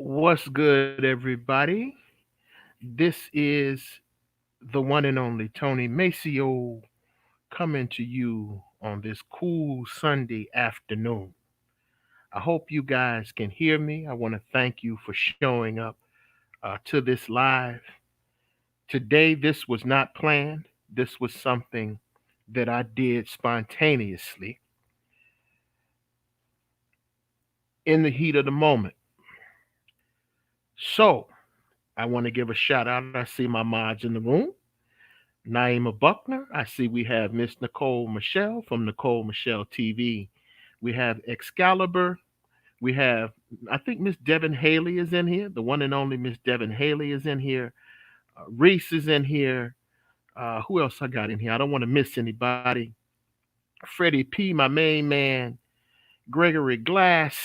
What's good, everybody? This is the one and only Tony Maceo coming to you on this cool Sunday afternoon. I hope you guys can hear me. I want to thank you for showing up to this live. Today, this was not planned, this was something that I did spontaneously in the heat of the moment. So, I want to give a shout out. I see my mods in the room. Naima Buckner. I see we have Miss Nicole Michelle from Nicole Michelle TV. We have Excalibur. We have, I think Miss Devin Haley is in here. The one and only Miss Devin Haley is in here. Reese is in here. Who else I got in here? I don't want to miss anybody. Freddie P, my main man. Gregory Glass.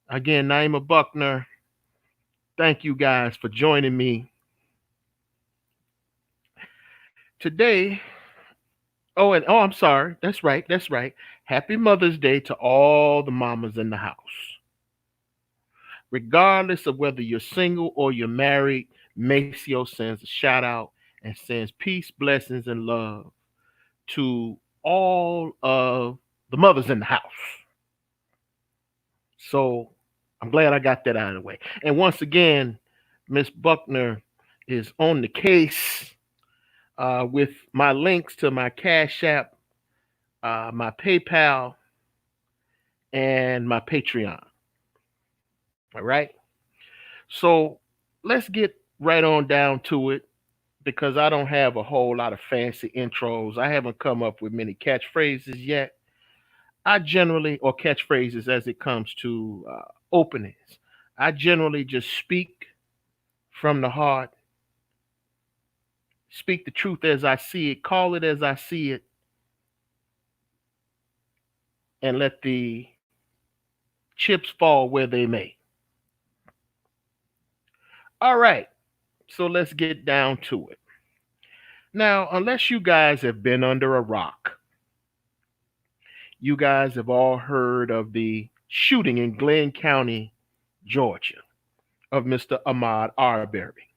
Again, Naima Buckner. Thank you guys for joining me today. I'm sorry. That's right. That's right. Happy Mother's Day to all the mamas in the house. Regardless of whether you're single or you're married, Maceo sends a shout out and sends peace, blessings, and love to all of the mothers in the house. So I'm glad I got that out of the way. And once again, Miss Buckner is on the case with my links to my Cash App, my PayPal, and my Patreon. All right. So let's get right on down to it because I don't have a whole lot of fancy intros. I haven't come up with many catchphrases yet. I generally, or catchphrases as it comes to openings, I generally just speak from the heart, speak the truth as I see it, call it as I see it, and let the chips fall where they may. All right. So let's get down to it. Now, unless you guys have been under a rock, you guys have all heard of the shooting in Glenn County, Georgia, of Mr. Ahmaud Arbery.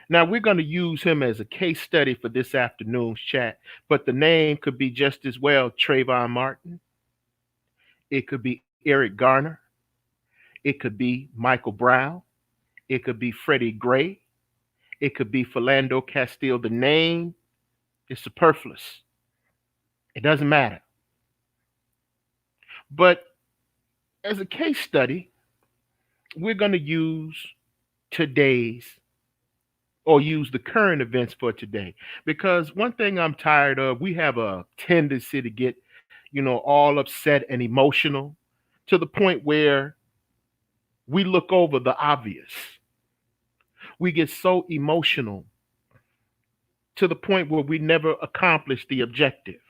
Now, we're going to use him as a case study for this afternoon's chat, but the name could be just as well Trayvon Martin. It could be Eric Garner. It could be Michael Brown. It could be Freddie Gray. It could be Philando Castile. The name is superfluous. It doesn't matter. But as a case study, we're going to use today's or use the current events for today. Because one thing I'm tired of, we have a tendency to get, all upset and emotional to the point where we look over the obvious. We get so emotional to the point where we never accomplish the objective.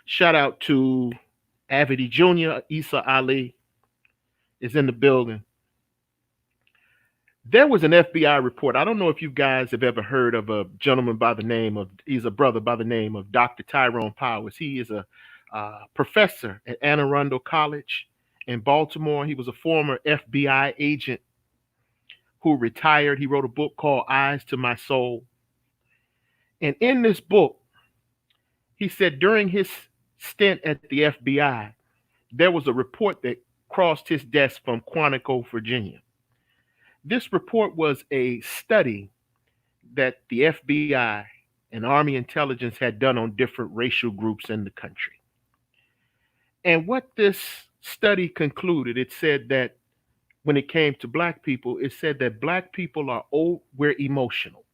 Shout out to Avidi Jr., Issa Ali is in the building. There was an FBI report. I don't know if you guys have ever heard of a gentleman by the name of, he's a brother by the name of Dr. Tyrone Powers. He is a professor at Anne Arundel College in Baltimore. He was a former FBI agent who retired. He wrote a book called Eyes to My Soul. And in this book, he said during his stint at the FBI, there was a report that crossed his desk from Quantico, Virginia. This report was a study that the FBI and Army intelligence had done on different racial groups in the country. And what this study concluded, it said that when it came to black people, it said that black people we're emotional.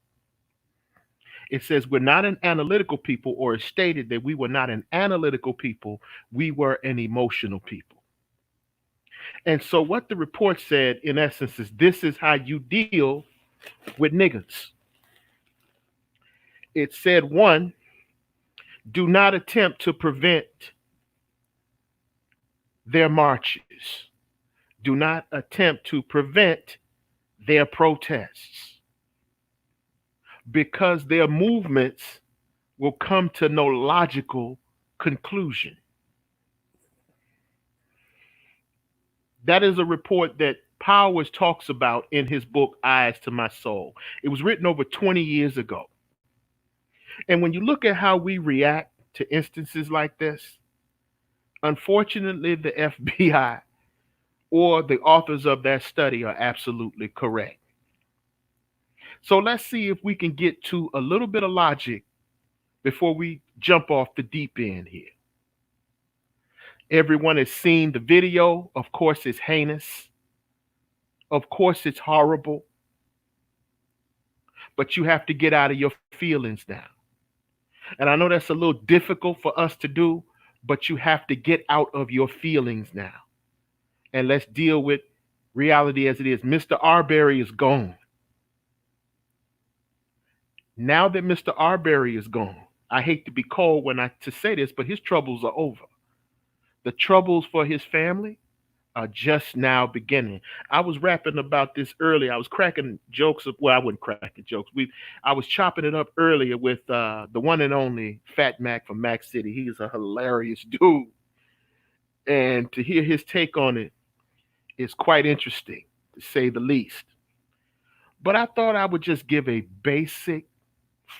It says we're not an analytical people, or it stated that we were not an analytical people, we were an emotional people. And so what the report said, in essence, is this is how you deal with niggas. It said, one, do not attempt to prevent their marches. Do not attempt to prevent their protests, because their movements will come to no logical conclusion. That is a report that Powers talks about in his book, Eyes to My Soul. It was written over 20 years ago. And when you look at how we react to instances like this, unfortunately, the FBI or the authors of that study are absolutely correct. So let's see if we can get to a little bit of logic before we jump off the deep end here. Everyone has seen the video. Of course, it's heinous. Of course, it's horrible. But you have to get out of your feelings now. And I know that's a little difficult for us to do, but you have to get out of your feelings now. And let's deal with reality as it is. Mr. Arbery is gone. Now that Mr. Arbery is gone, I hate to be cold to say this, but his troubles are over. The troubles for his family are just now beginning. I was rapping about this earlier. I was cracking jokes. Well, I wasn't cracking jokes. I was chopping it up earlier with the one and only Fat Mac from Mac City. He's a hilarious dude, and to hear his take on it is quite interesting, to say the least. But I thought I would just give a basic,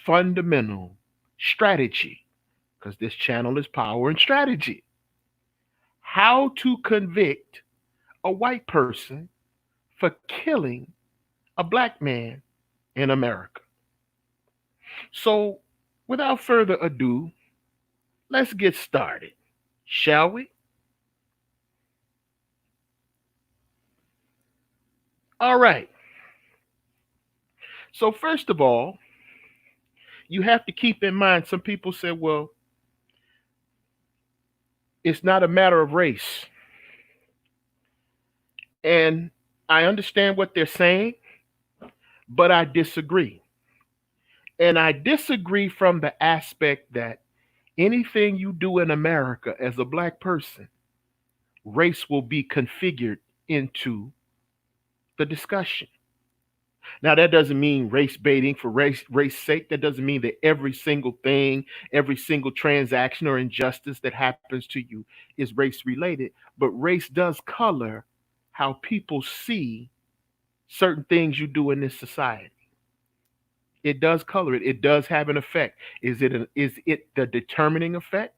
fundamental strategy, because this channel is power and strategy. How to convict a white person for killing a black man in America. So, without further ado, let's get started, shall we? All right. So, first of all, you have to keep in mind some people say, well, it's not a matter of race. And I understand what they're saying, but I disagree. And I disagree from the aspect that anything you do in America as a black person, race will be configured into the discussion. Now, that doesn't mean race baiting for race sake. That doesn't mean that every single thing, every single transaction or injustice that happens to you is race related. But race does color how people see certain things you do in this society. It does color it. It does have an effect. Is it the determining effect?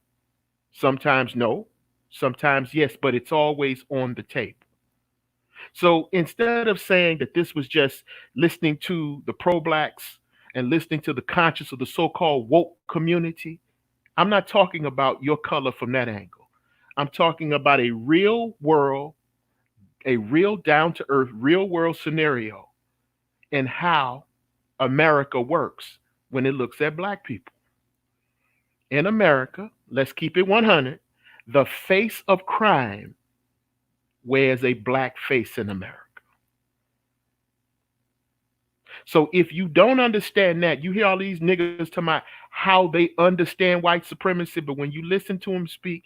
Sometimes no, sometimes yes, but it's always on the table. So instead of saying that this was just listening to the pro blacks and listening to the conscious of the so-called woke community, I'm not talking about your color from that angle. I'm talking about a real world, a real down to earth, real world scenario and how America works when it looks at black people. In America, let's keep it 100, the face of crime wears a black face in America. So if you don't understand that, you hear all these niggas talking about how they understand white supremacy, but when you listen to them speak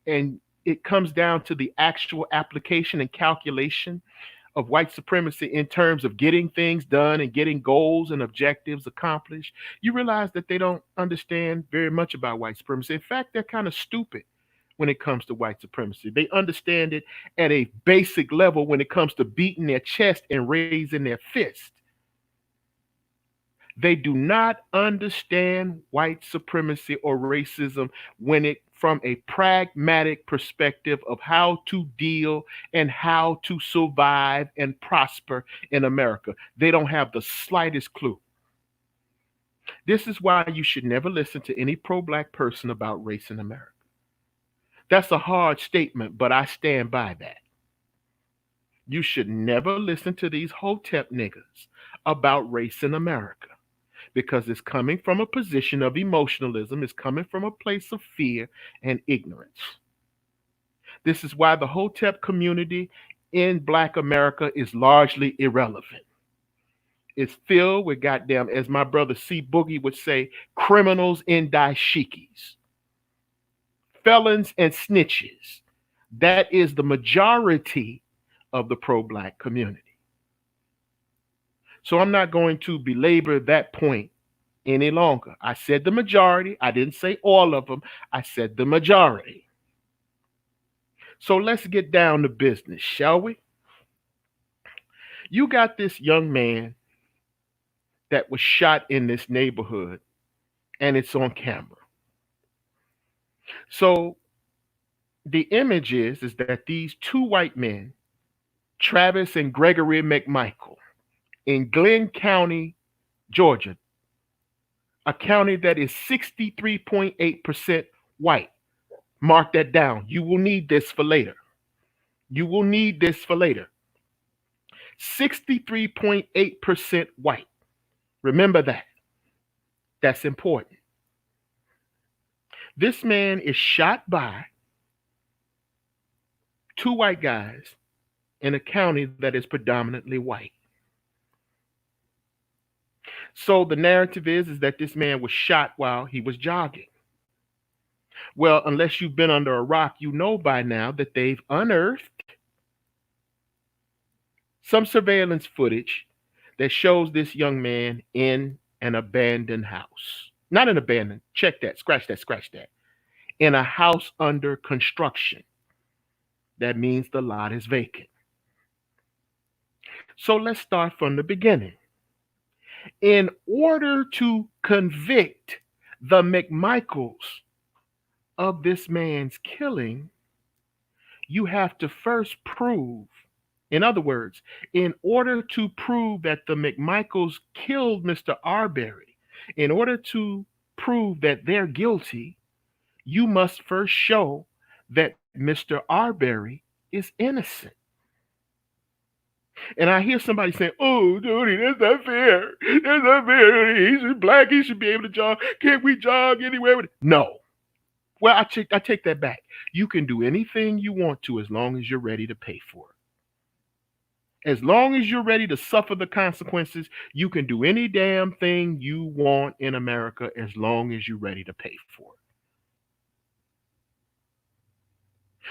and it comes down to the actual application and calculation of white supremacy in terms of getting things done and getting goals and objectives accomplished, you realize that they don't understand very much about white supremacy. In fact, they're kind of stupid when it comes to white supremacy. They understand it at a basic level when it comes to beating their chest and raising their fist. They do not understand white supremacy or racism when it from a pragmatic perspective of how to deal and how to survive and prosper in America. They don't have the slightest clue. This is why you should never listen to any pro-black person about race in America. That's a hard statement, but I stand by that. You should never listen to these hotep niggas about race in America, because it's coming from a position of emotionalism. It's coming from a place of fear and ignorance. This is why the hotep community in black America is largely irrelevant. It's filled with goddamn, as my brother C Boogie would say, criminals in dashikis, felons and snitches. That is the majority of the pro-black community. So I'm not going to belabor that point any longer. I said the majority. I didn't say all of them. I said the majority. So let's get down to business, shall we? You got this young man that was shot in this neighborhood, and it's on camera. So the image is that these two white men, Travis and Gregory McMichael, in Glenn County, Georgia, a county that is 63.8% white. Mark that down. You will need this for later. You will need this for later. 63.8% white. Remember that. That's important. This man is shot by two white guys in a county that is predominantly white. So the narrative is that this man was shot while he was jogging. Well, unless you've been under a rock, you know by now that they've unearthed some surveillance footage that shows this young man in an abandoned house. Not an abandoned, check that, scratch that. In a house under construction. That means the lot is vacant. So let's start from the beginning. In order to convict the McMichaels of this man's killing, you have to first prove, in other words, in order to prove that the McMichaels killed Mr. Arbery, in order to prove that they're guilty, you must first show that Mr. Arbery is innocent. And I hear somebody saying, "Oh, Jody, that's not fair. That's not fair. He's black. He should be able to jog. Can't we jog anywhere?" No. Well, I take that back. You can do anything you want to as long as you're ready to pay for it. As long as you're ready to suffer the consequences, you can do any damn thing you want in America as long as you're ready to pay for it.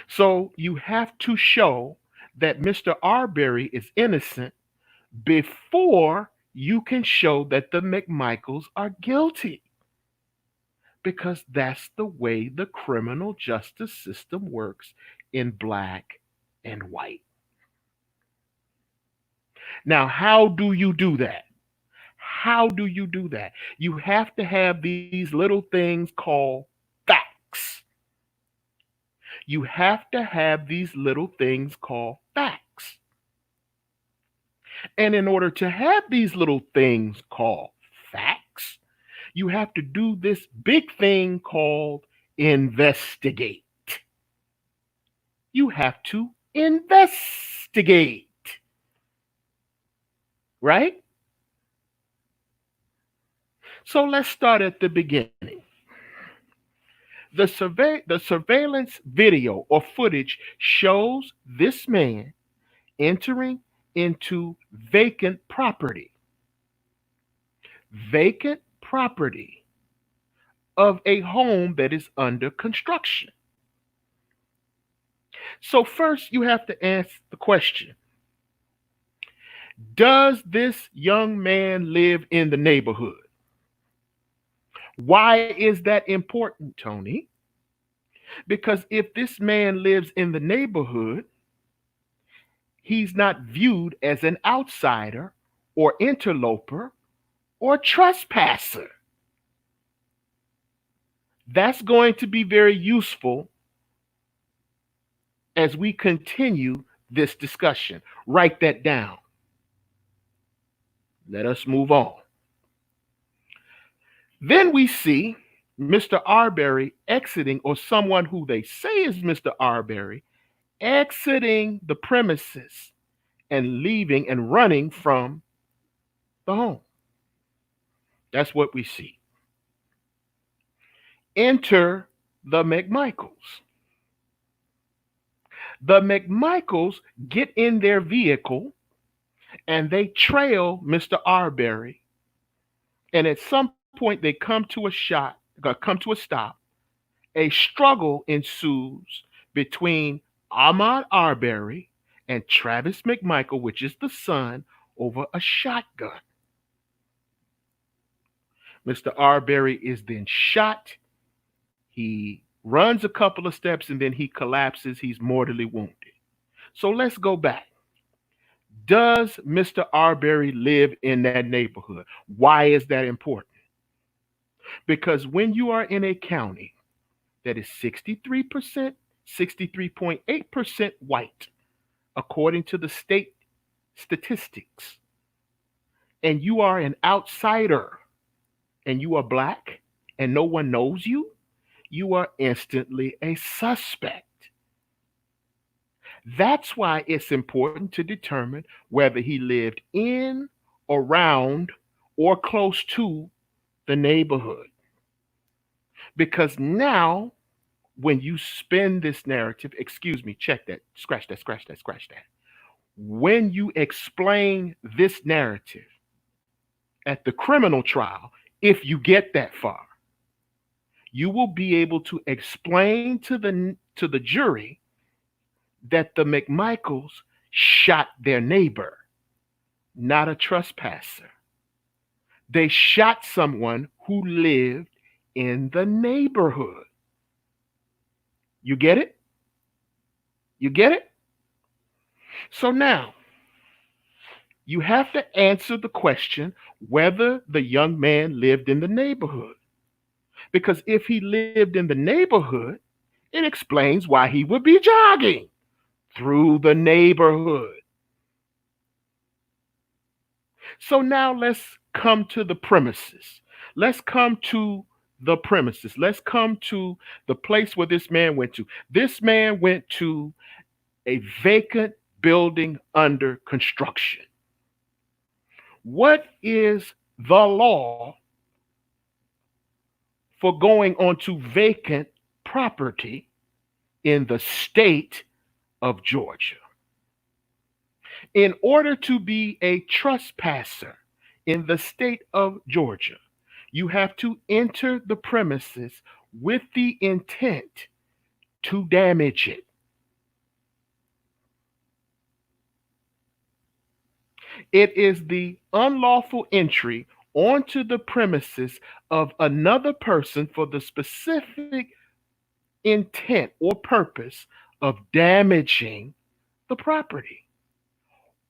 So you have to show that Mr. Arbery is innocent before you can show that the McMichaels are guilty. Because that's the way the criminal justice system works in black and white. Now, how do you do that? How do you do that? You have to have these little things called facts. You have to have these little things called facts. And in order to have these little things called facts, you have to do this big thing called investigate. You have to investigate. Right? So let's start at the beginning. The surveillance video or footage shows this man entering into vacant property. Vacant property of a home that is under construction. So first you have to ask the question, does this young man live in the neighborhood? Why is that important, Tony? Because if this man lives in the neighborhood, he's not viewed as an outsider or interloper or trespasser. That's going to be very useful as we continue this discussion. Write that down. Let us move on. Then we see Mr. Arbery exiting, or someone who they say is Mr. Arbery, exiting the premises and leaving and running from the home. That's what we see. Enter the McMichaels. The McMichaels get in their vehicle and they trail Mr. Arbery. And at some point they come to a stop. A struggle ensues between Ahmaud Arbery and Travis McMichael, which is the son, over a shotgun. Mr. Arbery is then shot. He runs a couple of steps, and then he collapses. He's mortally wounded. So let's go back. Does Mr. Arbery live in that neighborhood? Why is that important? Because when you are in a county that is 63%, 63.8% white, according to the state statistics, and you are an outsider and you are black and no one knows you, you are instantly a suspect. That's why it's important to determine whether he lived in, around, or close to the neighborhood. Because now, when you spin this narrative, excuse me, check that, scratch that, scratch that, scratch that. When you explain this narrative at the criminal trial, if you get that far, you will be able to explain to the jury that the McMichaels shot their neighbor, not a trespasser. They shot someone who lived in the neighborhood. You get it? You get it? So now you have to answer the question whether the young man lived in the neighborhood. Because if he lived in the neighborhood, it explains why he would be jogging through the neighborhood. So now let's come to the premises. Let's come to the premises. Let's come to the place where this man went to. This man went to a vacant building under construction. What is the law for going onto vacant property in the state of Georgia? In order to be a trespasser in the state of Georgia, you have to enter the premises with the intent to damage it. It is the unlawful entry onto the premises of another person for the specific intent or purpose of damaging the property.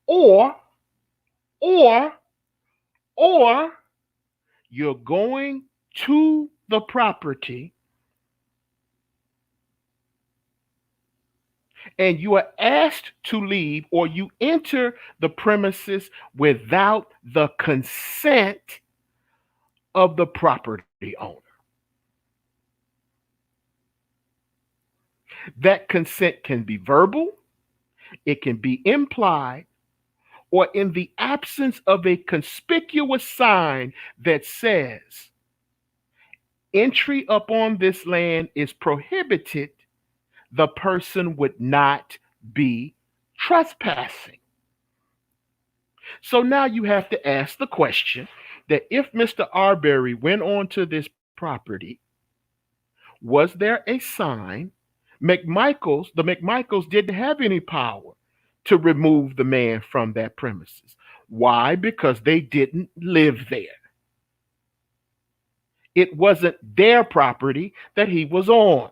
Or, or, or you're going to the property and you are asked to leave, or you enter the premises without the consent of the property owner. That consent can be verbal, it can be implied, or in the absence of a conspicuous sign that says entry upon this land is prohibited, the person would not be trespassing. So now you have to ask the question that if Mr. Arbery went onto this property, was there a sign? The McMichaels didn't have any power to remove the man from that premises. Why? Because they didn't live there. It wasn't their property that he was on.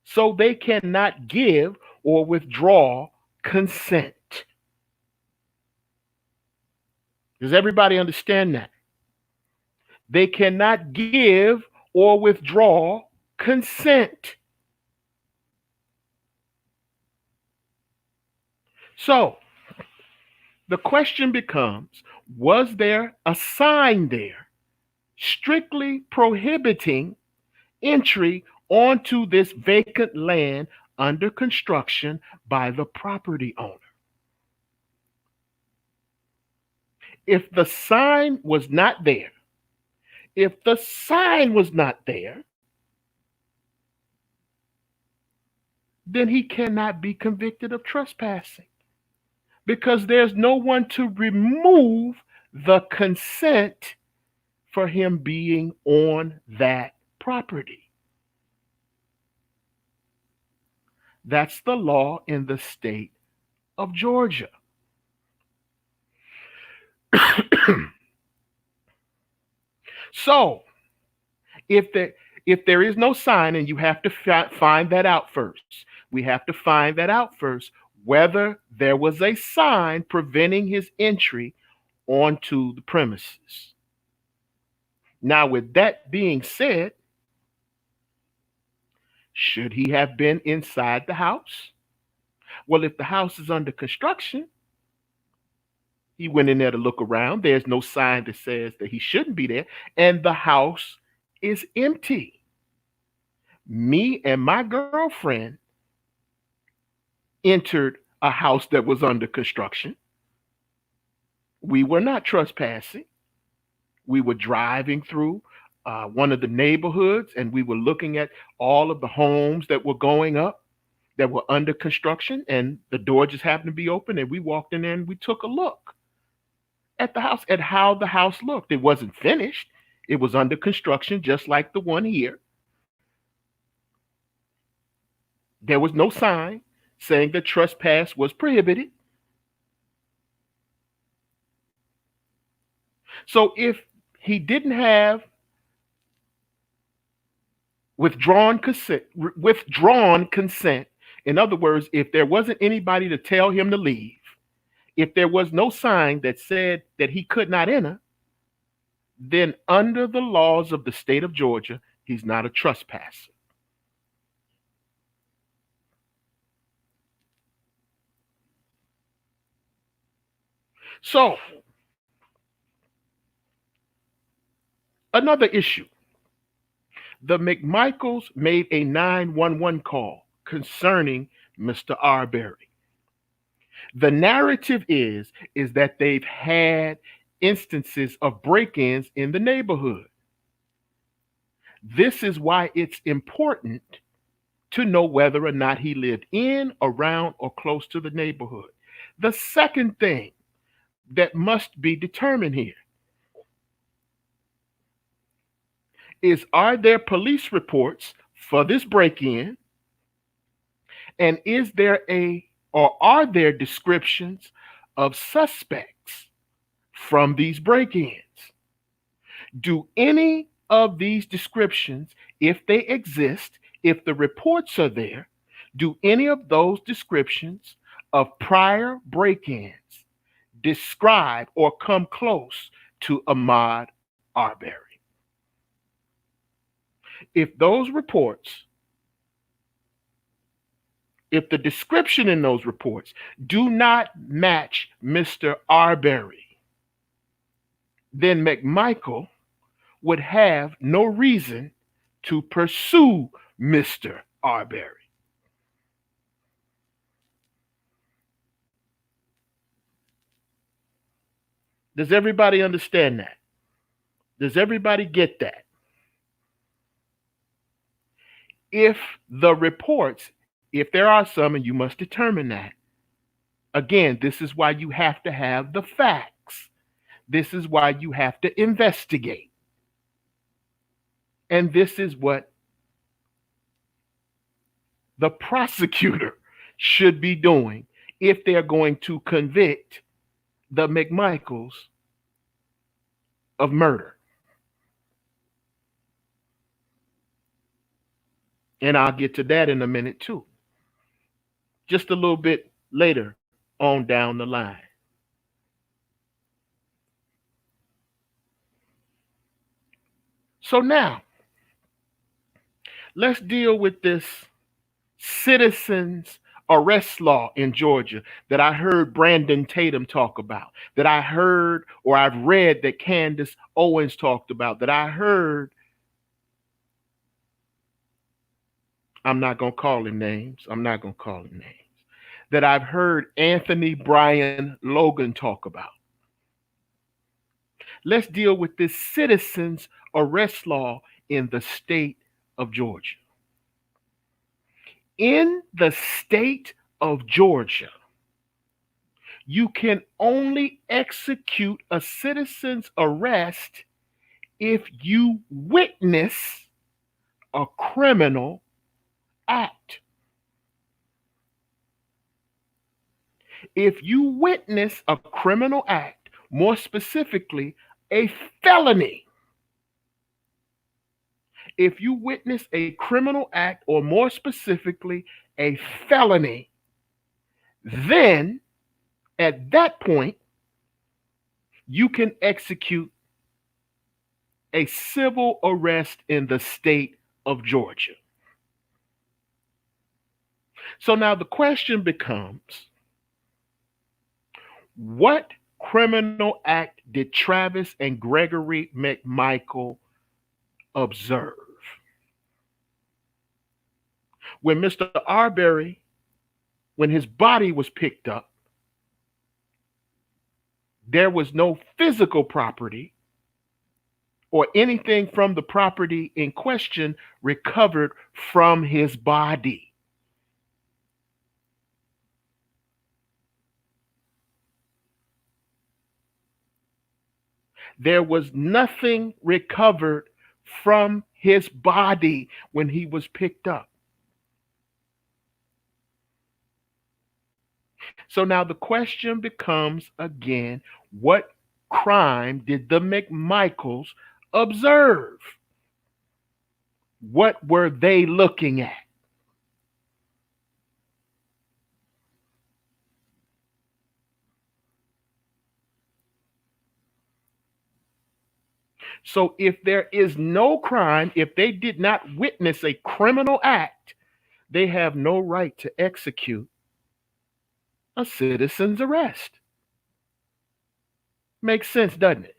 So they cannot give or withdraw consent. Does everybody understand that? They cannot give or withdraw consent. So the question becomes, was there a sign there strictly prohibiting entry onto this vacant land under construction by the property owner? If the sign was not there, if the sign was not there, then he cannot be convicted of trespassing because there's no one to remove the consent for him being on that property. That's the law in the state of Georgia. So, if the If there is no sign, and you have to find that out first, we have to find that out first whether there was a sign preventing his entry onto the premises. Now, with that being said, should he have been inside the house? Well, if the house is under construction, he went in there to look around. There's no sign that says that he shouldn't be there, and the house is empty. Me and my girlfriend entered a house that was under construction. We were not trespassing. We were driving through one of the neighborhoods, and we were looking at all of the homes that were going up that were under construction, and the door just happened to be open, and we walked in there and we took a look at the house, at how the house looked. It wasn't finished. It was under construction, just like the one here. There was no sign saying that trespass was prohibited. So if he didn't have withdrawn consent, in other words, if there wasn't anybody to tell him to leave, if there was no sign that said that he could not enter, then under the laws of the state of Georgia, he's not a trespasser. So, another issue. The McMichaels made a 911 call concerning Mr. Arbery. The narrative is that they've had instances of break-ins in the neighborhood. This is why it's important to know whether or not he lived in, around, or close to the neighborhood. The second thing that must be determined here is, are there police reports for this break-in? And are there descriptions of suspects from these break-ins? Do any of these descriptions, if they exist, if the reports are there, do any of those descriptions of prior break-ins describe or come close to Ahmaud Arbery? If those reports, if the description in those reports do not match Mr. Arbery, then McMichael would have no reason to pursue Mr. Arbery. Does everybody understand that? Does everybody get that? If the reports, if there are some, and you must determine that, again, this is why you have to have the facts. This is why you have to investigate. And this is what the prosecutor should be doing if they're going to convict the McMichaels of murder. And I'll get to that in a minute too. Just a little bit later on down the line. So now, let's deal with this citizens arrest law in Georgia that I heard Brandon Tatum talk about, that I heard or I've read that Candace Owens talked about, that I heard, I'm not going to call him names, that I've heard Anthony Brian Logan talk about. Let's deal with this citizens arrest law in the state of Georgia. In the state of Georgia, you can only execute a citizen's arrest if you witness a criminal act. If you witness a criminal act, more specifically, a felony, If you witness a criminal act, or more specifically, a felony, then at that point, you can execute a civil arrest in the state of Georgia. So now the question becomes, what criminal act did Travis and Gregory McMichael observe? When Mr. Arbery, when his body was picked up, there was no physical property or anything from the property in question recovered from his body. There was nothing recovered from his body when he was picked up. So now the question becomes again, what crime did the McMichaels observe? What were they looking at? So if there is no crime, if they did not witness a criminal act, they have no right to execute a citizen's arrest. Makes sense, doesn't it?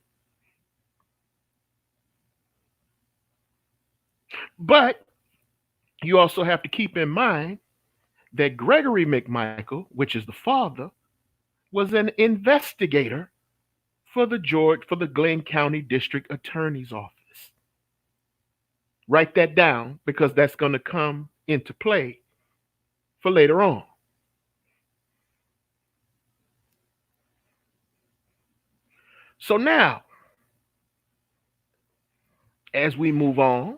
But you also have to keep in mind that Gregory McMichael, which is the father, was an investigator for the Glenn County District Attorney's Office. Write that down because that's going to come into play for later on. So now, as we move on,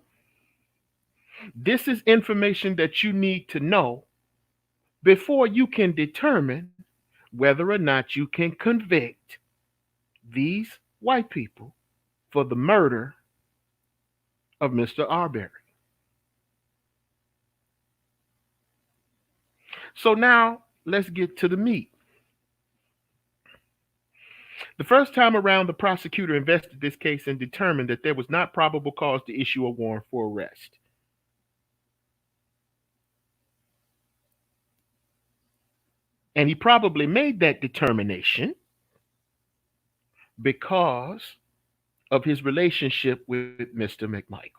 this is information that you need to know before you can determine whether or not you can convict these white people for the murder of Mr. Arbery. So now let's get to the meat. The first time around, the prosecutor investigated this case and determined that there was not probable cause to issue a warrant for arrest. And he probably made that determination because of his relationship with Mr. McMichael.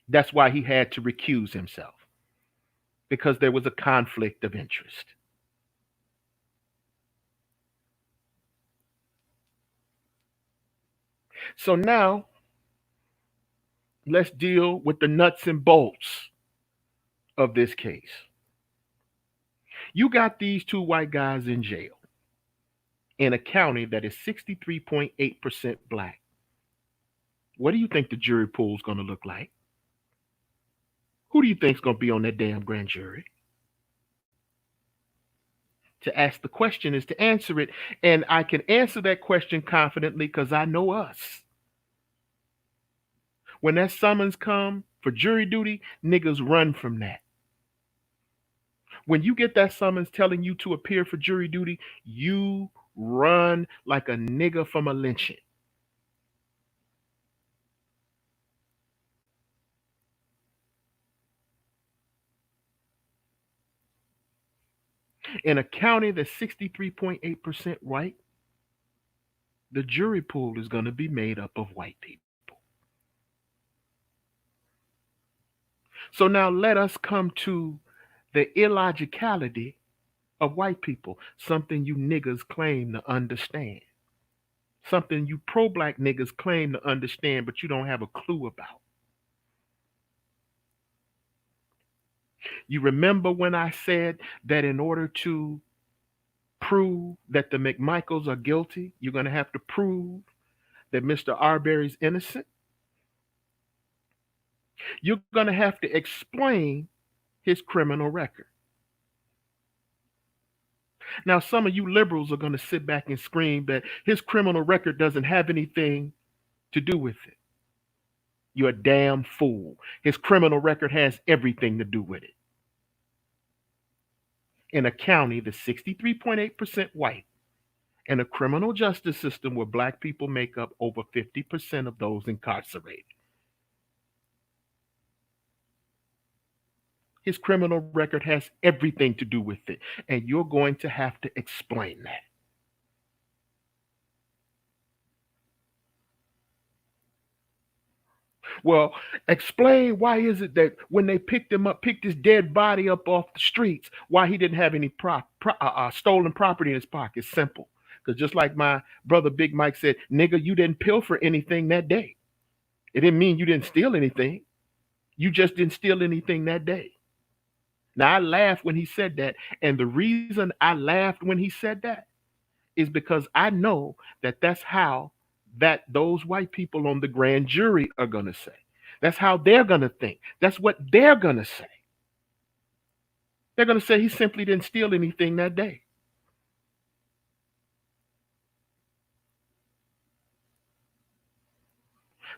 That's why he had to recuse himself, because there was a conflict of interest. So now let's deal with the nuts and bolts of this case. You got these two white guys in jail in a county that is 63.8% black. What do you think the jury pool is going to look like? Who do you think is going to be on that damn grand jury? To ask the question is to answer it. And I can answer that question confidently because I know us. When that summons come for jury duty, niggas run from that. When you get that summons telling you to appear for jury duty, you run like a nigga from a lynching. In a county that's 63.8% white, the jury pool is going to be made up of white people. So now let us come to the illogicality of white people, something you niggas claim to understand, something you pro-black niggas claim to understand, but you don't have a clue about. You remember when I said that in order to prove that the McMichaels are guilty, you're going to have to prove that Mr. Arbery's innocent? You're going to have to explain his criminal record. Now, some of you liberals are going to sit back and scream that his criminal record doesn't have anything to do with it. You're a damn fool. His criminal record has everything to do with it. In a county that's 63.8% white, and a criminal justice system where black people make up over 50% of those incarcerated. His criminal record has everything to do with it, and you're going to have to explain that. Well, explain why is it that when they picked him up, picked his dead body up off the streets, why he didn't have any stolen property in his pocket? Simple. Because just like my brother Big Mike said, nigga, you didn't pilfer anything that day. It didn't mean you didn't steal anything. You just didn't steal anything that day. Now, I laughed when he said that. And the reason I laughed when he said that is because I know that that's how that those white people on the grand jury are going to say. That's how they're going to think. That's what they're going to say. They're going to say he simply didn't steal anything that day.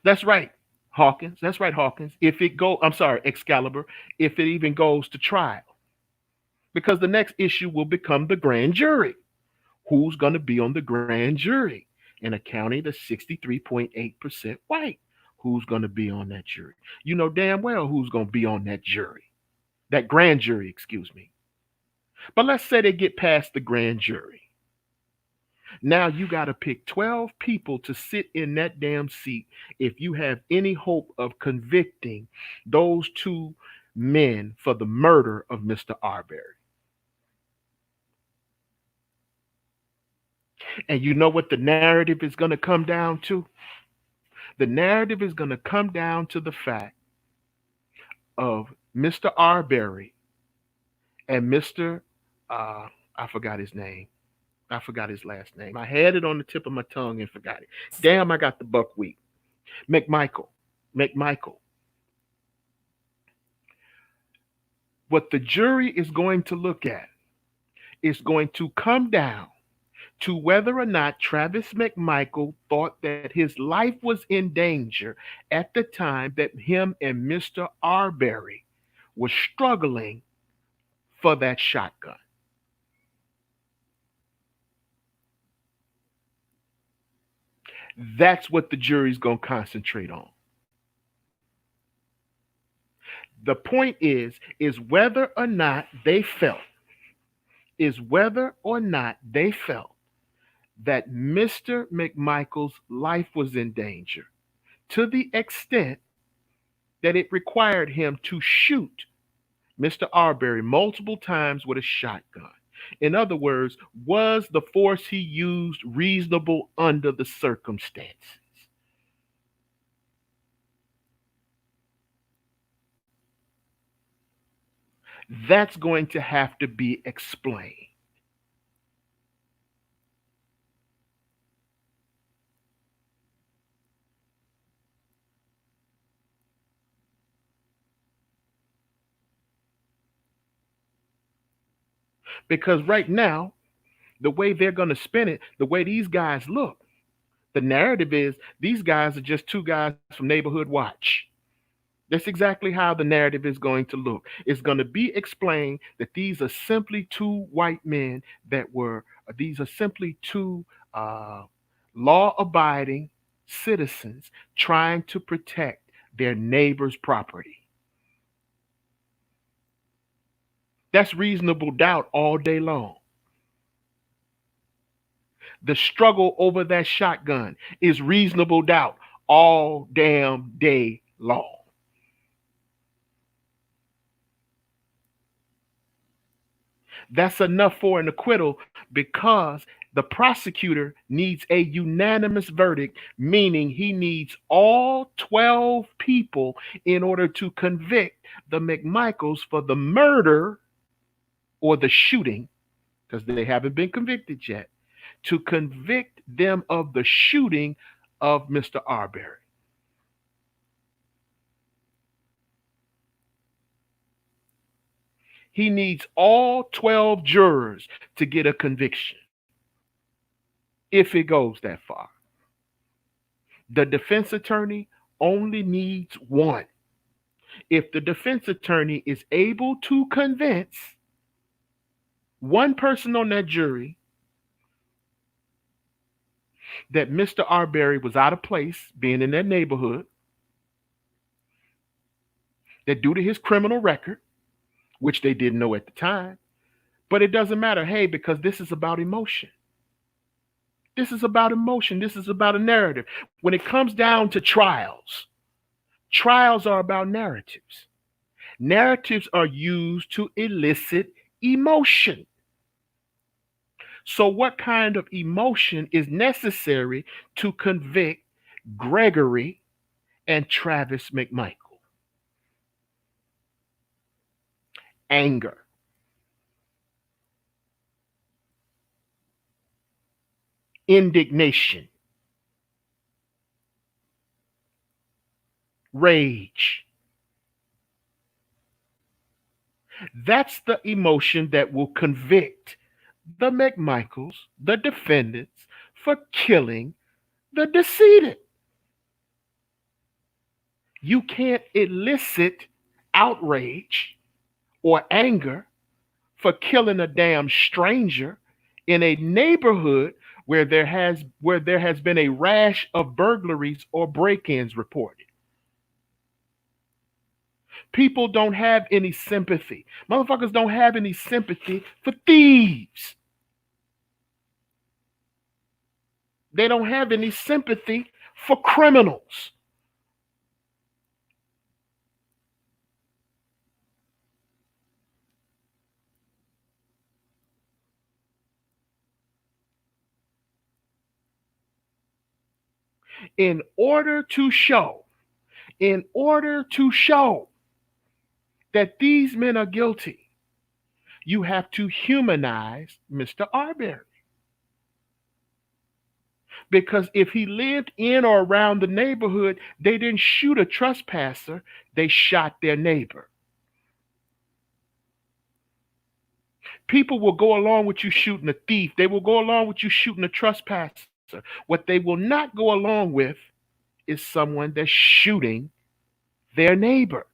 That's right, Hawkins. That's right, Hawkins. If it go, I'm sorry, Excalibur, if it even goes to trial. Because the next issue will become the grand jury. Who's going to be on the grand jury in a county that's 63.8% white? Who's going to be on that jury? You know damn well who's going to be on that jury, that grand jury, excuse me. But let's say they get past the grand jury. Now you got to pick 12 people to sit in that damn seat if you have any hope of convicting those two men for the murder of Mr. Arbery. And you know what the narrative is going to come down to? The narrative is going to come down to the fact of Mr. Arbery and Mr. I forgot his name. I forgot his last name. I had it on the tip of my tongue and forgot it. Damn, I got the buckwheat. McMichael. McMichael. What the jury is going to look at is going to come down to whether or not Travis McMichael thought that his life was in danger at the time that him and Mr. Arbery were struggling for that shotgun. That's what the jury's going to concentrate on. The point is whether or not they felt, is whether or not they felt that Mr. McMichael's life was in danger to the extent that it required him to shoot Mr. Arbery multiple times with a shotgun. In other words, was the force he used reasonable under the circumstances? That's going to have to be explained. Because right now, the way they're going to spin it, the way these guys look, the narrative is these guys are just two guys from Neighborhood Watch. That's exactly how the narrative is going to look. It's going to be explained that these are simply two white men these are simply two law abiding citizens trying to protect their neighbor's property. That's reasonable doubt all day long. The struggle over that shotgun is reasonable doubt all damn day long. That's enough for an acquittal because the prosecutor needs a unanimous verdict, meaning he needs all 12 people in order to convict the McMichaels for the murder or the shooting, because they haven't been convicted yet, to convict them of the shooting of Mr. Arbery. He needs all 12 jurors to get a conviction if it goes that far. The defense attorney only needs one. If the defense attorney is able to convince one person on that jury that Mr. Arbery was out of place being in that neighborhood, that due to his criminal record, which they didn't know at the time, but it doesn't matter. Hey, because this is about emotion. This is about emotion. This is about a narrative. When it comes down to trials, trials are about narratives. Narratives are used to elicit emotion. So, what kind of emotion is necessary to convict Gregory and Travis McMichael? Anger, indignation, rage. That's the emotion that will convict the McMichaels, the defendants, for killing the decedent. You can't elicit outrage or anger for killing a damn stranger in a neighborhood where there has been a rash of burglaries or break-ins reported. People don't have any sympathy. Motherfuckers don't have any sympathy for thieves. They don't have any sympathy for criminals. In order to show, in order to show that these men are guilty, you have to humanize Mr. Arbery. Because if he lived in or around the neighborhood, they didn't shoot a trespasser, they shot their neighbor. People will go along with you shooting a thief, they will go along with you shooting a trespasser. What they will not go along with is someone that's shooting their neighbor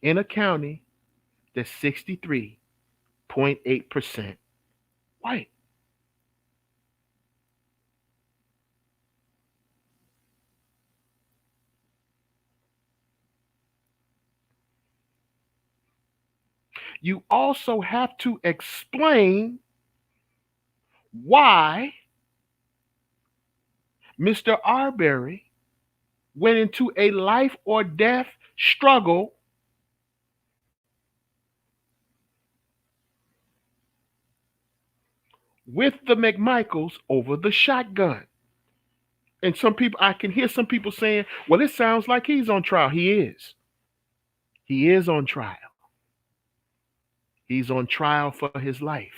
in a county that's 63.8% white. You also have to explain why Mr. Arbery went into a life or death struggle with the McMichaels over the shotgun. And some people, I can hear some people saying, well, it sounds like he's on trial. He is. He is on trial. He's on trial for his life.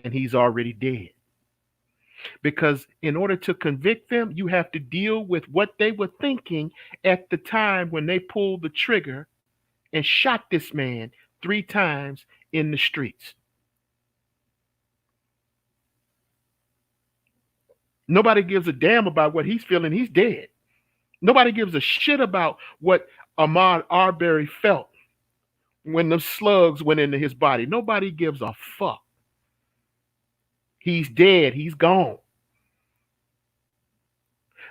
And he's already dead. Because in order to convict them, you have to deal with what they were thinking at the time when they pulled the trigger and shot this man 3 times in the streets. Nobody gives a damn about what he's feeling. He's dead. Nobody gives a shit about what Ahmaud Arbery felt when the slugs went into his body. Nobody gives a fuck. He's dead. He's gone.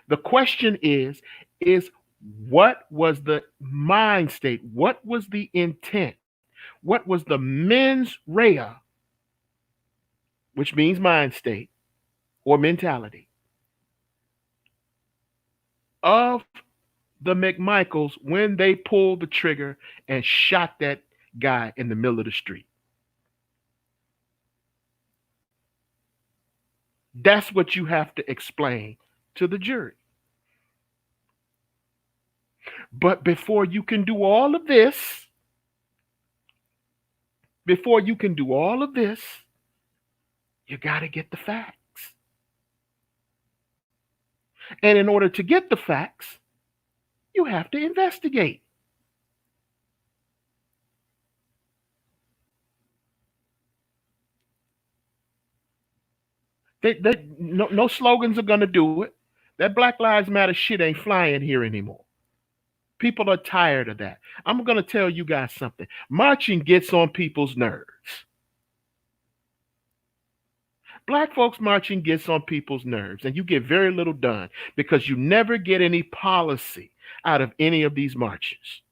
The question is what was the mind state? What was the intent? What was the mens rea, which means mind state or mentality, of the McMichaels when they pulled the trigger and shot that guy in the middle of the street? That's what you have to explain to the jury. But before you can do all of this, you got to get the facts. And in order to get the facts, you have to investigate. No slogans are gonna do it. That Black Lives Matter shit ain't flying here anymore. People are tired of that. I'm gonna tell you guys something. Marching gets on people's nerves. Black folks marching gets on people's nerves, and you get very little done because you never get any policy out of any of these marches.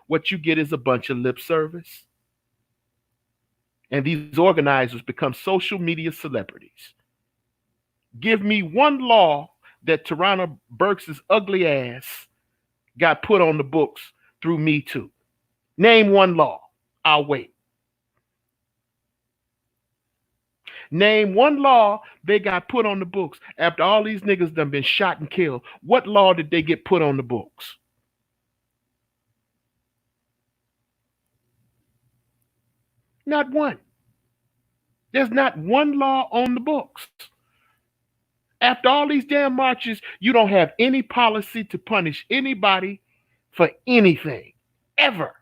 What you get is a bunch of lip service, and these organizers become social media celebrities. Give me one law that Tarana Burks' ugly ass got put on the books through Me Too. Name one law. I'll wait. Name one law they got put on the books after all these niggas done been shot and killed. What law did they get put on the books? Not one. There's not one law on the books. After all these damn marches, you don't have any policy to punish anybody for anything, ever.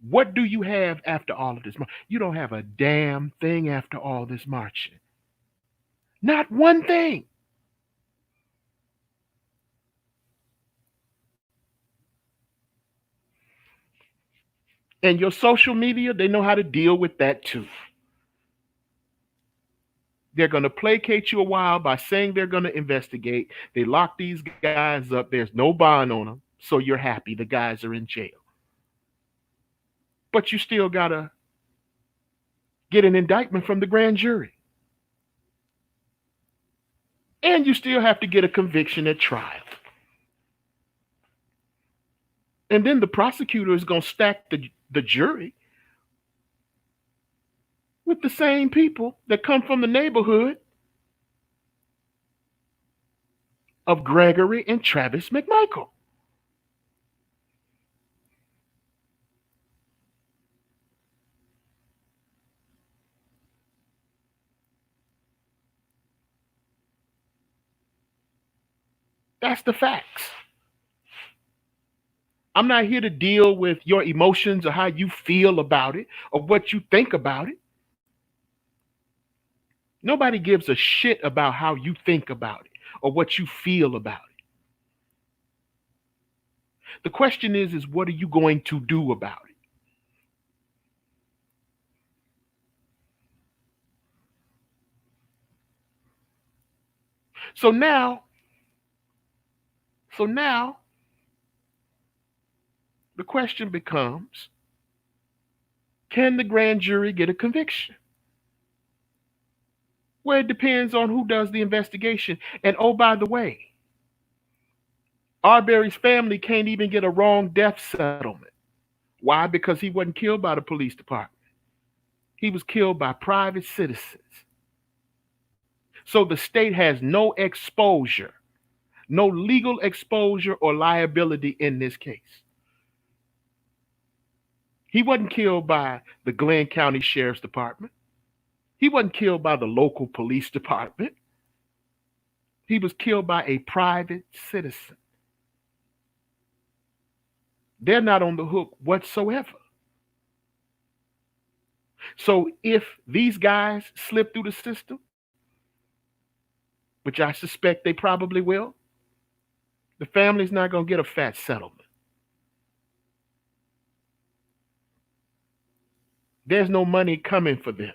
What do you have after all of this? You don't have a damn thing after all this marching. Not one thing. And your social media, they know how to deal with that too. They're going to placate you a while by saying they're going to investigate. They lock these guys up. There's no bond on them. So you're happy the guys are in jail. But you still got to get an indictment from the grand jury. And you still have to get a conviction at trial. And then the prosecutor is going to stack the jury with the same people that come from the neighborhood of Gregory and Travis McMichael. That's the facts. I'm not here to deal with your emotions or how you feel about it or what you think about it. Nobody gives a shit about how you think about it or what you feel about it. The question is what are you going to do about it? So now, the question becomes, can the grand jury get a conviction? Well, it depends on who does the investigation. And oh, by the way, Arbery's family can't even get a wrong death settlement. Why? Because he wasn't killed by the police department. He was killed by private citizens. So the state has no exposure, no legal exposure or liability in this case. He wasn't killed by the Glenn County Sheriff's Department. He wasn't killed by the local police department. He was killed by a private citizen. They're not on the hook whatsoever. So if these guys slip through the system, which I suspect they probably will, the family's not going to get a fat settlement. There's no money coming for them.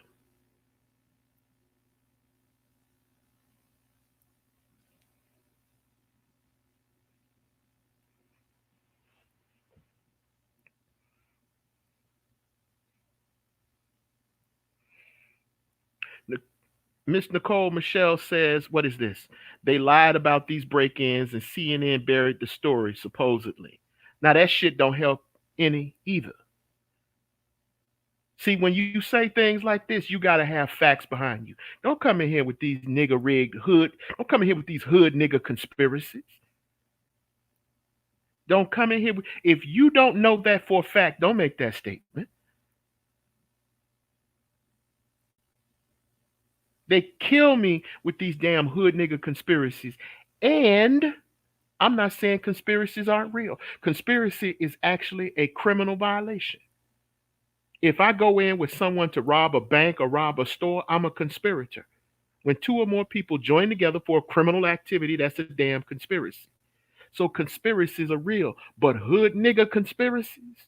Miss Nicole Michelle says, what is this? They lied about these break-ins and CNN buried the story, supposedly. Now that shit don't help any either. See, when you say things like this, you got to have facts behind you. Don't come in here with these nigga rigged hood. Don't come in here with these hood nigga conspiracies. Don't come in here. If you don't know that for a fact, don't make that statement. They kill me with these damn hood nigga conspiracies. And I'm not saying conspiracies aren't real. Conspiracy is actually a criminal violation. If I go in with someone to rob a bank or rob a store, I'm a conspirator. When two or more people join together for a criminal activity, that's a damn conspiracy. So conspiracies are real, but hood nigga conspiracies,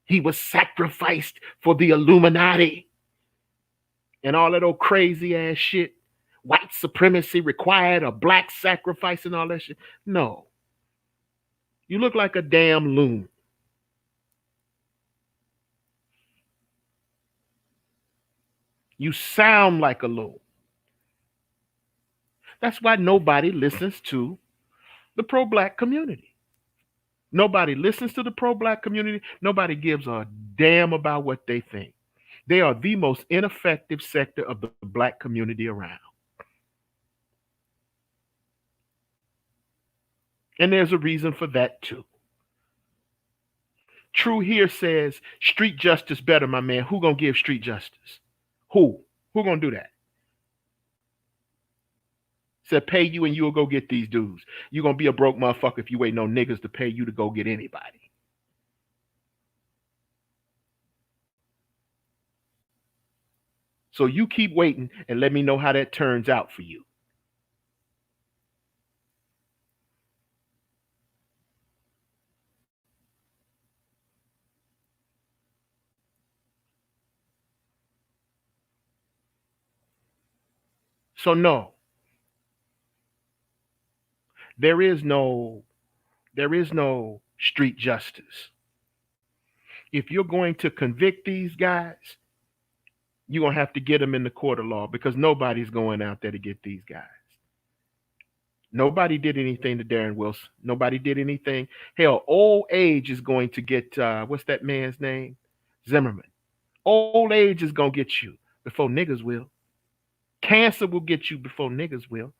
he was sacrificed for the Illuminati and all that old crazy ass shit. White supremacy required a black sacrifice and all that shit. No, you look like a damn loon. You sound like a loon. That's why nobody listens to the pro black community. Nobody listens to the pro black community. Nobody gives a damn about what they think. They are the most ineffective sector of the black community around. And there's a reason for that too. True here says street justice better, my man. Who gonna give street justice? Who? Who gonna do that? Said pay you and you'll go get these dudes. You gonna be a broke motherfucker if you ain't no niggas to pay you to go get anybody. So you keep waiting and let me know how that turns out for you. So no, there is no street justice. If you're going to convict these guys, you're gonna have to get them in the court of law because nobody's going out there to get these guys. Nobody did anything to Darren Wilson. Nobody did anything. Hell, old age is going to get what's that man's name? Zimmerman. Old age is gonna get you before niggas will. Cancer will get you before niggas will.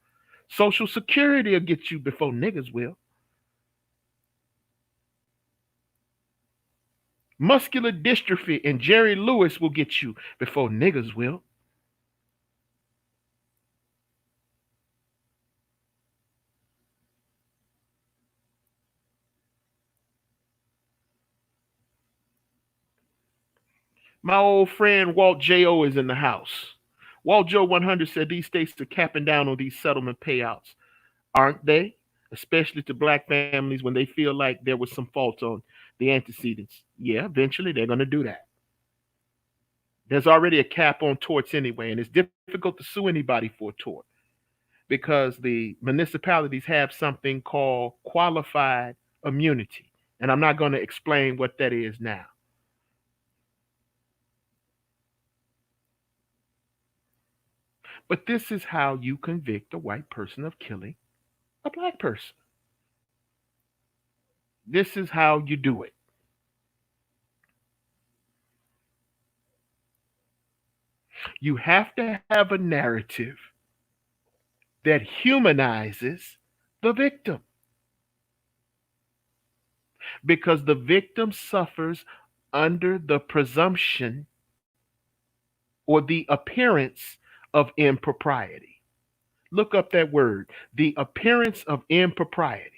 Social Security will get you before niggas will. Muscular dystrophy and Jerry Lewis will get you before niggas will. My old friend Walt J.O. is in the house. Walt Joe 100 said these states are capping down on these settlement payouts, aren't they? Especially to black families when they feel like there was some fault on the antecedents. Yeah, eventually they're going to do that. There's already a cap on torts anyway, and it's difficult to sue anybody for a tort because the municipalities have something called qualified immunity. And I'm not going to explain what that is now. But this is how you convict a white person of killing a black person. This is how you do it. You have to have a narrative that humanizes the victim because the victim suffers under the presumption or the appearance of impropriety. Look up that word, the appearance of impropriety.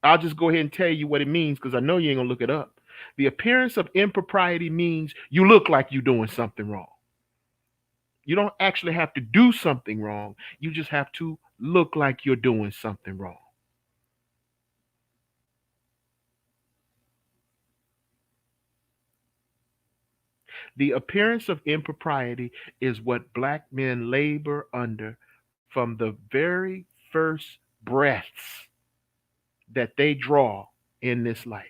I'll just go ahead and tell you what it means because I know you ain't gonna look it up. The appearance of impropriety means you look like you're doing something wrong. You don't actually have to do something wrong. You just have to look like you're doing something wrong. The appearance of impropriety is what black men labor under from the very first breaths that they draw in this life.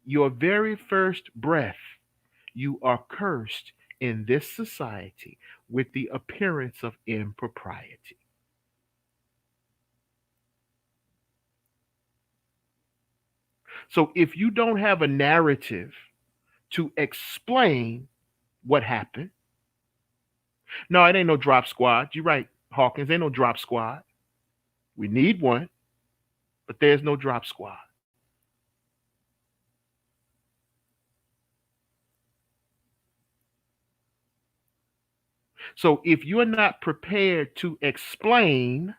Your very first breath, you are cursed in this society with the appearance of impropriety. So if you don't have a narrative to explain what happened, no, it ain't no drop squad. You're right, Hawkins, ain't no drop squad. We need one, but there's no drop squad. So if you're not prepared to explain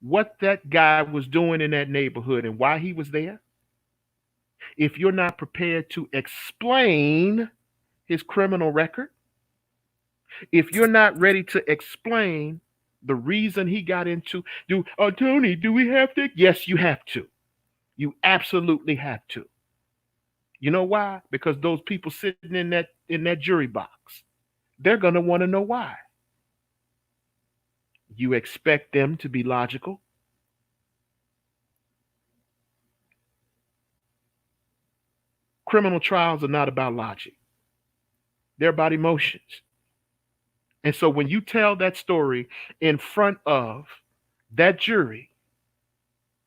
what that guy was doing in that neighborhood and why he was there, if you're not prepared to explain his criminal record, if you're not ready to explain the reason he got into, Tony, do we have to? Yes, you have to. You absolutely have to. You know why? Because those people sitting in that jury box, they're gonna want to know why. You expect them to be logical. Criminal trials are not about logic. They're about emotions. And so when you tell that story in front of that jury,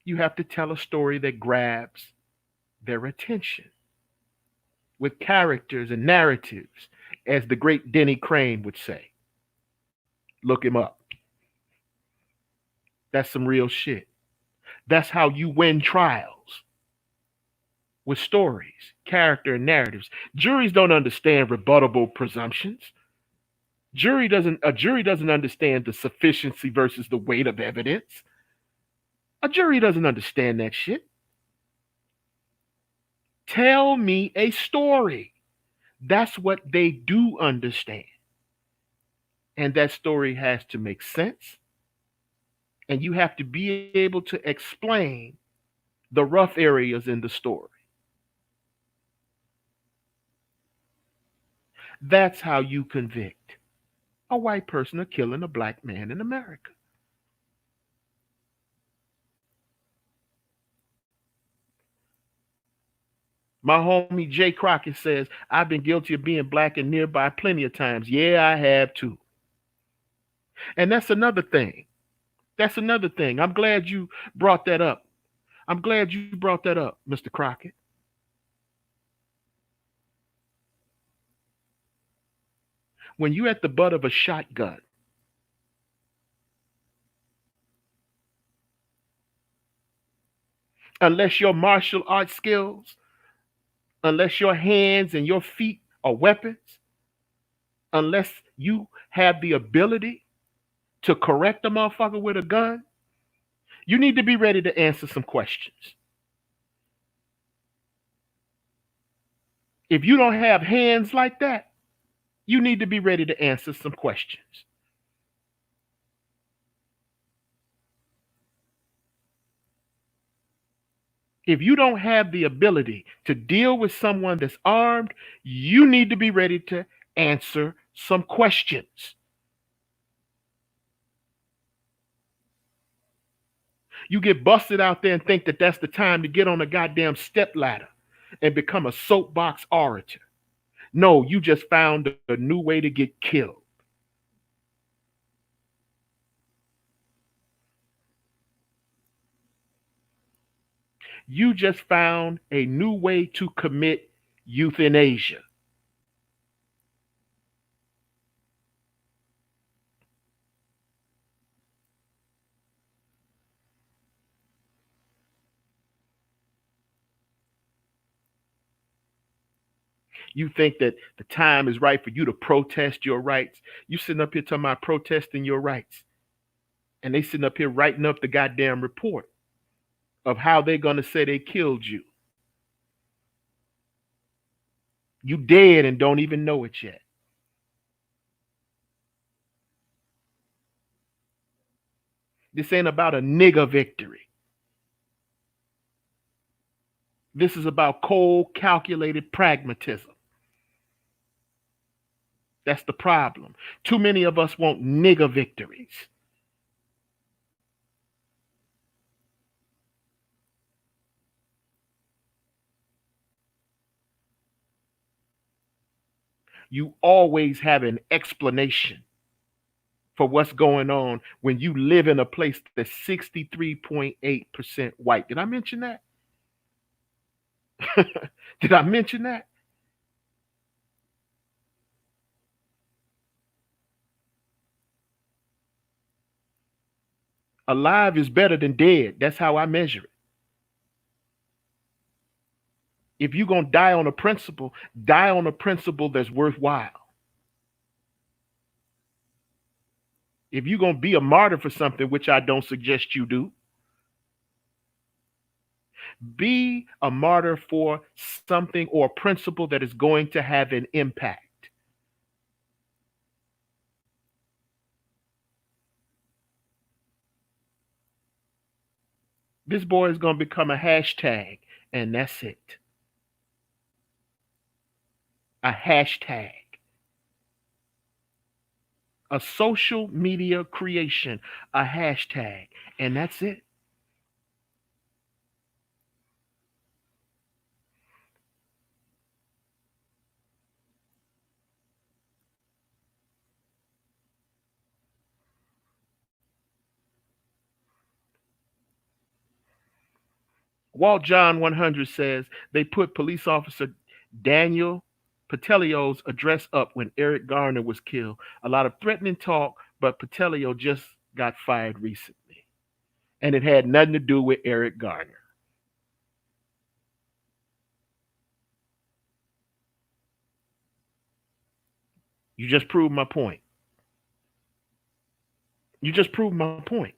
you have to tell a story that grabs their attention with characters and narratives, as the great Denny Crane would say. Look him up. That's some real shit. That's how you win trials, with stories, character, and narratives. Juries don't understand rebuttable presumptions. A jury doesn't understand the sufficiency versus the weight of evidence. A jury doesn't understand that shit. Tell me a story. That's what they do understand. And that story has to make sense. And you have to be able to explain the rough areas in the story. That's how you convict a white person of killing a black man in America. My homie Jay Crockett says, I've been guilty of being black and nearby plenty of times. Yeah, I have too. And that's another thing. That's another thing. I'm glad you brought that up. I'm glad you brought that up, Mr. Crockett. When you're at the butt of a shotgun, unless your martial arts skills, unless your hands and your feet are weapons, unless you have the ability to correct a motherfucker with a gun, you need to be ready to answer some questions. If you don't have hands like that, you need to be ready to answer some questions. If you don't have the ability to deal with someone that's armed, you need to be ready to answer some questions. You get busted out there and think that that's the time to get on a goddamn step ladder and become a soapbox orator. No, you just found a new way to get killed. You just found a new way to commit euthanasia. You think that the time is right for you to protest your rights. You sitting up here talking about protesting your rights. And they sitting up here writing up the goddamn report of how they're going to say they killed you. You dead and don't even know it yet. This ain't about a nigger victory. This is about cold, calculated pragmatism. That's the problem. Too many of us want nigger victories. You always have an explanation for what's going on when you live in a place that's 63.8% white. Did I mention that? Did I mention that? Alive is better than dead. That's how I measure it. If you're going to die on a principle that's worthwhile. If you're going to be a martyr for something, which I don't suggest you do, be a martyr for something or a principle that is going to have an impact. This boy is going to become a hashtag, and that's it. A hashtag, a social media creation, a hashtag, and that's it. Walt John 100 says they put police officer Daniel Patelio's address up when Eric Garner was killed. A lot of threatening talk, but Patelio just got fired recently. And it had nothing to do with Eric Garner. You just proved my point. You just proved my point.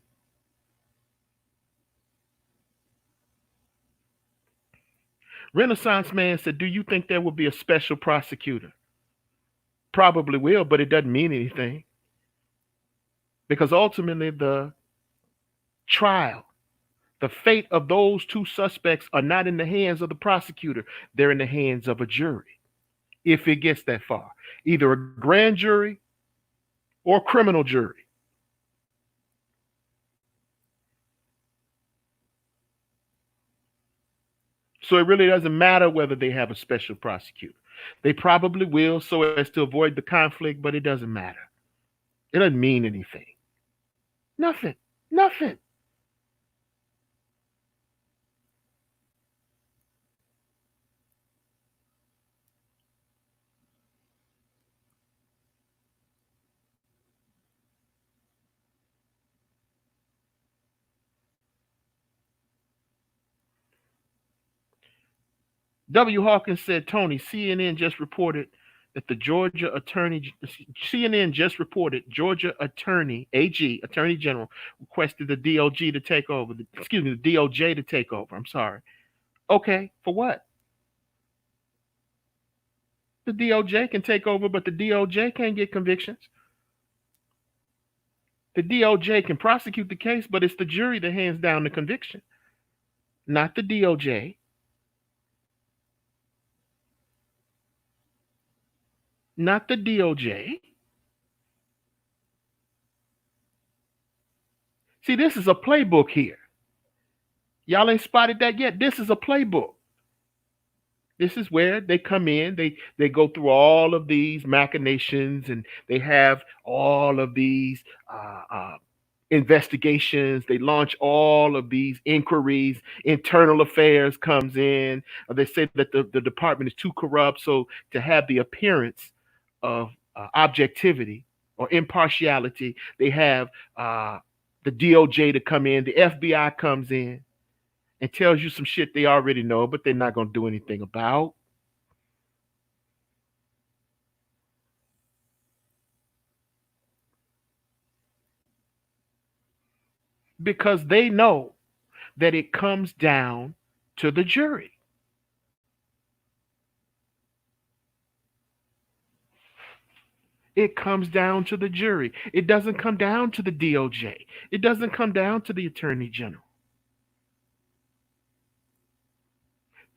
Renaissance Man said, do you think there will be a special prosecutor? Probably will, but it doesn't mean anything. Because ultimately, the trial, the fate of those two suspects are not in the hands of the prosecutor, they're in the hands of a jury, if it gets that far. Either a grand jury or criminal jury. So it really doesn't matter whether they have a special prosecutor. They probably will so as to avoid the conflict, but it doesn't matter. It doesn't mean anything. Nothing. Nothing. W. Hawkins said, Tony, CNN just reported that the Georgia attorney, CNN just reported Georgia attorney, AG, Attorney General, requested the DOJ to take over. The DOJ to take over. I'm sorry. Okay, for what? The DOJ can take over, but the DOJ can't get convictions. The DOJ can prosecute the case, but it's the jury that hands down the conviction, not the DOJ, not the DOJ. See, this is a playbook here. Y'all ain't spotted that yet. This is a playbook. This is where they come in, they go through all of these machinations, and they have all of these investigations. They launch all of these inquiries. Internal affairs comes in. They say that the department is too corrupt, so to have the appearance of objectivity or impartiality, they have the DOJ to come in. The FBI comes in and tells you some shit they already know, but they're not going to do anything about. Because they know that it comes down to the jury. It comes down to the jury. It doesn't come down to the DOJ. It doesn't come down to the Attorney General.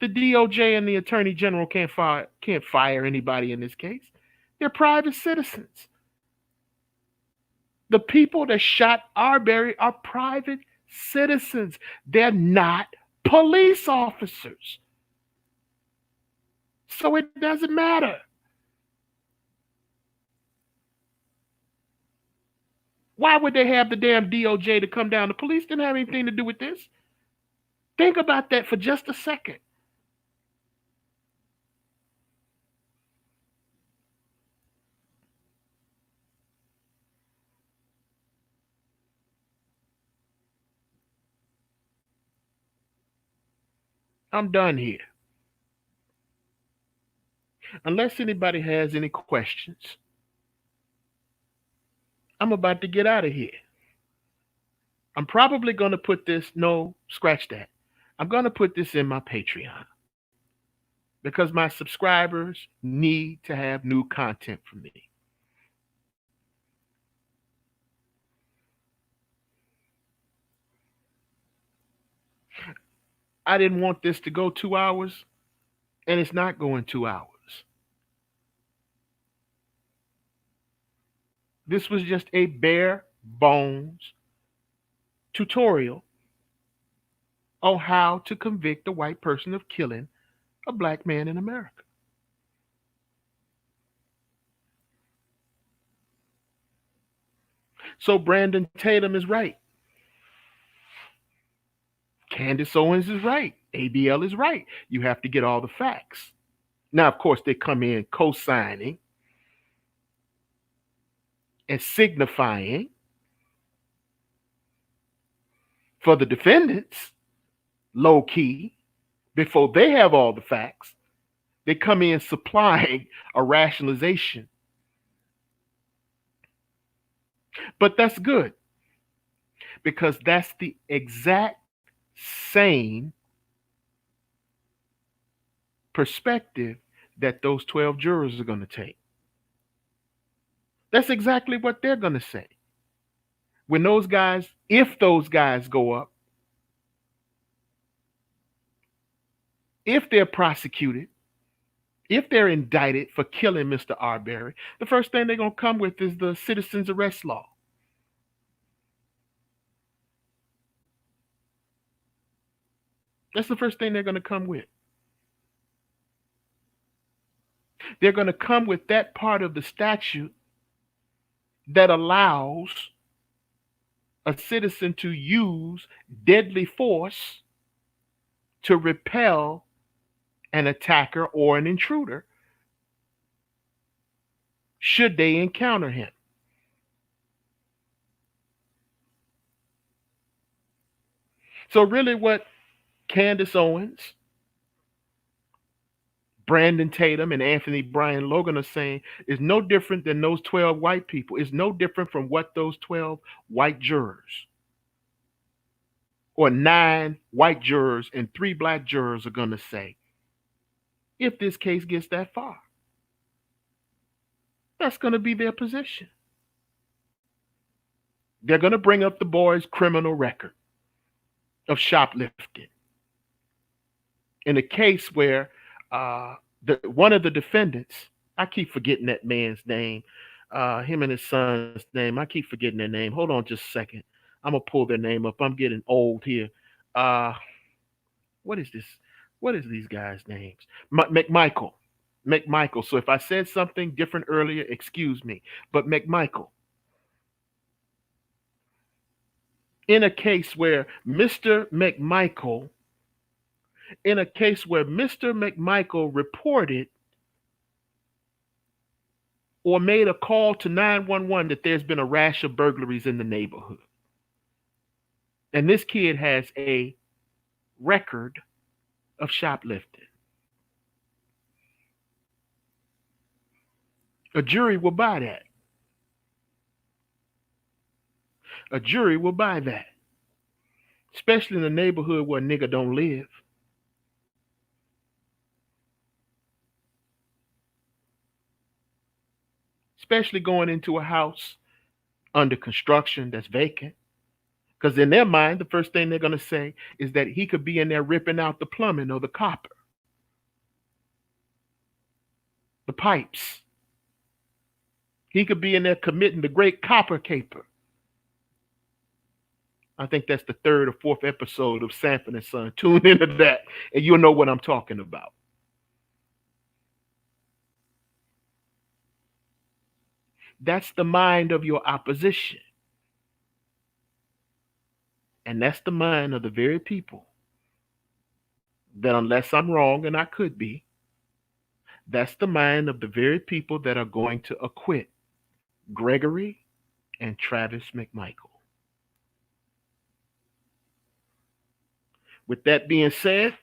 The DOJ and the Attorney General can't fire anybody in this case. They're private citizens. The people that shot Arbery are private citizens. They're not police officers. So it doesn't matter. Why would they have the damn DOJ to come down? The police didn't have anything to do with this. Think about that for just a second. I'm done here. Unless anybody has any questions, I'm about to get out of here. I'm probably going to put this, no, scratch that. I'm going to put this in my Patreon because my subscribers need to have new content from me. I didn't want this to go 2 hours, and it's not going 2 hours. This was just a bare bones tutorial on how to convict a white person of killing a black man in America. So Brandon Tatum is right. Candace Owens is right. ABL is right. You have to get all the facts. Now, of course, they come in co signing and signifying for the defendants, low key, before they have all the facts. They come in supplying a rationalization. But that's good because that's the exact same perspective that those 12 jurors are going to take. That's exactly what they're going to say. When those guys, if those guys go up, if they're prosecuted, if they're indicted for killing Mr. Arbery, the first thing they're going to come with is the citizen's arrest law. That's the first thing they're going to come with. They're going to come with that part of the statute that allows a citizen to use deadly force to repel an attacker or an intruder should they encounter him. So really what Candace Owens, Brandon Tatum, and Anthony Brian Logan are saying is no different than those 12 white people. It's no different from what those 12 white jurors or 9 white jurors and 3 black jurors are going to say if this case gets that far. That's going to be their position. They're going to bring up the boy's criminal record of shoplifting in a case where one of the defendants, I keep forgetting that man's name, him and his son's name. I keep forgetting their name. Hold on just a second. I'm going to pull their name up. I'm getting old here. What is this? What is these guys' names? McMichael. McMichael. So if I said something different earlier, excuse me. But McMichael. In a case where Mr. McMichael reported or made a call to 911 that there's been a rash of burglaries in the neighborhood. And this kid has a record of shoplifting. A jury will buy that. A jury will buy that. Especially in a neighborhood where a nigga don't live. Especially going into a house under construction that's vacant. Because in their mind, the first thing they're going to say is that he could be in there ripping out the plumbing or the copper, the pipes. He could be in there committing the great copper caper. I think that's the 3rd or 4th episode of Sanford and Son. Tune into that and you'll know what I'm talking about. That's the mind of your opposition. And that's the mind of the very people that, unless I'm wrong, and I could be, that's the mind of the very people that are going to acquit Gregory and Travis McMichael. With that being said,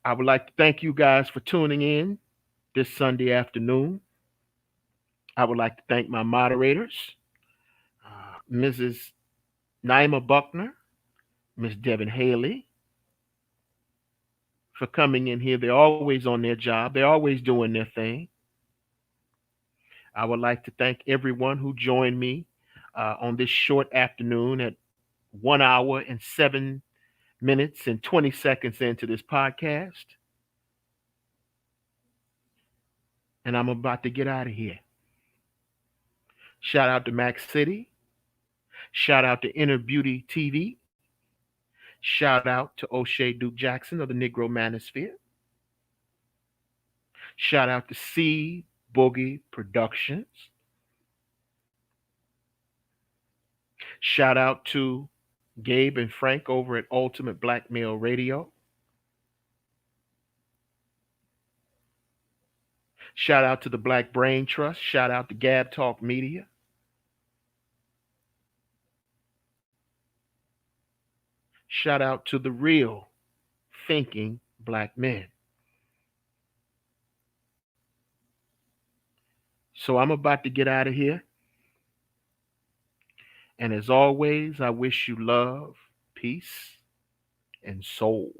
I would like to thank you guys for tuning in this Sunday afternoon. I would like to thank my moderators, Mrs. Naima Buckner, Ms. Devin Haley, for coming in here. They're always on their job. They're always doing their thing. I would like to thank everyone who joined me on this short afternoon at 1 hour and 7 minutes and 20 seconds into this podcast, and I'm about to get out of here. Shout out to Max City. Shout out to Inner Beauty TV. Shout out to O'Shea Duke Jackson of the Negro Manosphere. Shout out to C Boogie Productions. Shout out to Gabe and Frank over at Ultimate Black Male Radio. Shout out to the Black Brain Trust. Shout out to Gab Talk Media. Shout out to the real thinking black men. So I'm about to get out of here. And as always, I wish you love, peace, and soul.